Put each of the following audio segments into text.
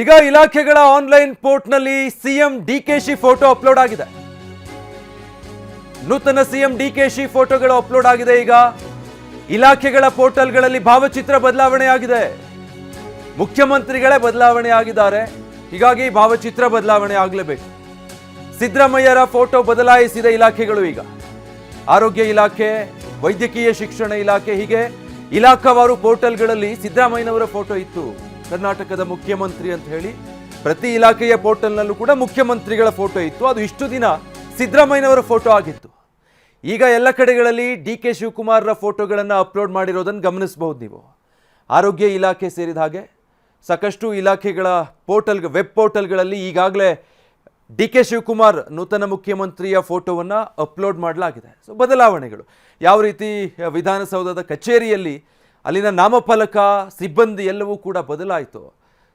ಈಗ ಇಲಾಖೆಗಳ ಆನ್ಲೈನ್ ಪೋರ್ಟ್ನಲ್ಲಿ ಸಿಎಂ ಡಿಕೆಶಿ ಫೋಟೋ ಅಪ್ಲೋಡ್ ಆಗಿದೆ. ನೂತನ ಸಿಎಂ ಡಿಕೆಶಿ ಫೋಟೋಗಳು ಅಪ್ಲೋಡ್ ಆಗಿದೆ. ಈಗ ಇಲಾಖೆಗಳ ಪೋರ್ಟಲ್ಗಳಲ್ಲಿ ಭಾವಚಿತ್ರ ಬದಲಾವಣೆ ಆಗಿದೆ. ಮುಖ್ಯಮಂತ್ರಿಗಳೇ ಬದಲಾವಣೆ ಆಗಿದ್ದಾರೆ. ಹೀಗಾಗಿ ಭಾವಚಿತ್ರ ಬದಲಾವಣೆ ಆಗಲೇಬೇಕು. ಸಿದ್ದರಾಮಯ್ಯರ ಫೋಟೋ ಬದಲಾಯಿಸಿದ ಇಲಾಖೆಗಳು ಈಗ ಆರೋಗ್ಯ ಇಲಾಖೆ, ವೈದ್ಯಕೀಯ ಶಿಕ್ಷಣ ಇಲಾಖೆ, ಹೀಗೆ ಇಲಾಖಾವಾರು ಪೋರ್ಟಲ್ಗಳಲ್ಲಿ ಸಿದ್ದರಾಮಯ್ಯನವರ ಫೋಟೋ ಇತ್ತು. ಕರ್ನಾಟಕದ ಮುಖ್ಯಮಂತ್ರಿ ಅಂತ ಹೇಳಿ ಪ್ರತಿ ಇಲಾಖೆಯ ಪೋರ್ಟಲ್ನಲ್ಲೂ ಕೂಡ ಮುಖ್ಯಮಂತ್ರಿಗಳ ಫೋಟೋ ಇತ್ತು. ಅದು ಇಷ್ಟು ದಿನ ಸಿದ್ದರಾಮಯ್ಯನವರ ಫೋಟೋ ಆಗಿತ್ತು. ಈಗ ಎಲ್ಲ ಕಡೆಗಳಲ್ಲಿ ಡಿಕೆ ಶಿವಕುಮಾರ್ರ ಫೋಟೋಗಳನ್ನು ಅಪ್ಲೋಡ್ ಮಾಡಿರೋದನ್ನು ಗಮನಿಸಬಹುದು ನೀವು. ಆರೋಗ್ಯ ಇಲಾಖೆ ಸೇರಿದ ಹಾಗೆ ಸಾಕಷ್ಟು ಇಲಾಖೆಗಳ ವೆಬ್ ಪೋರ್ಟಲ್ಗಳಲ್ಲಿ ಈಗಾಗಲೇ ಡಿಕೆ ಶಿವಕುಮಾರ್ ನೂತನ ಮುಖ್ಯಮಂತ್ರಿಯ ಫೋಟೋವನ್ನು ಅಪ್ಲೋಡ್ ಮಾಡಲಾಗಿದೆ. ಸೊ ಬದಲಾವಣೆಗಳು ಯಾವ ರೀತಿ ವಿಧಾನಸೌಧದ ಕಚೇರಿಯಲ್ಲಿ ಅಲ್ಲಿನ ನಾಮಫಲಕ, ಸಿಬ್ಬಂದಿ ಎಲ್ಲವೂ ಕೂಡ ಬದಲಾಯಿತು.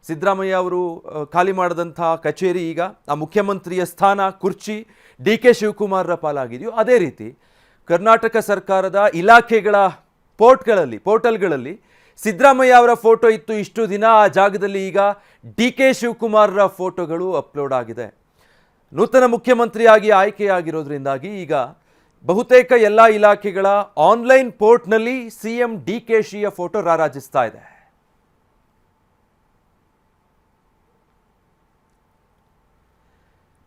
ಸಿದ್ದರಾಮಯ್ಯ ಅವರು ಖಾಲಿ ಮಾಡಿದಂಥ ಕಚೇರಿ ಈಗ ಆ ಮುಖ್ಯಮಂತ್ರಿಯ ಸ್ಥಾನ, ಕುರ್ಚಿ ಡಿಕೆ ಶಿವಕುಮಾರ್ರ ಪಾಲಾಗಿದೆಯೋ ಅದೇ ರೀತಿ ಕರ್ನಾಟಕ ಸರ್ಕಾರದ ಇಲಾಖೆಗಳ ಪೋರ್ಟಲ್ಗಳಲ್ಲಿ ಸಿದ್ದರಾಮಯ್ಯ ಅವರ ಫೋಟೋ ಇತ್ತು ಇಷ್ಟು ದಿನ. ಆ ಜಾಗದಲ್ಲಿ ಈಗ ಡಿಕೆ ಶಿವಕುಮಾರ್ರ ಫೋಟೋಗಳು ಅಪ್ಲೋಡ್ ಆಗಿದೆ. ನೂತನ ಮುಖ್ಯಮಂತ್ರಿಯಾಗಿ ಆಯ್ಕೆಯಾಗಿರೋದ್ರಿಂದಾಗಿ ಈಗ ಬಹುತೇಕ ಎಲ್ಲ ಇಲಾಖೆಗಳ ಆನ್ಲೈನ್ ಪೋರ್ಟ್ನಲ್ಲಿ ಸಿಎಂ ಡಿಕೆಶಿಯ ಫೋಟೋ ರಾರಾಜಿಸ್ತಾ ಇದೆ.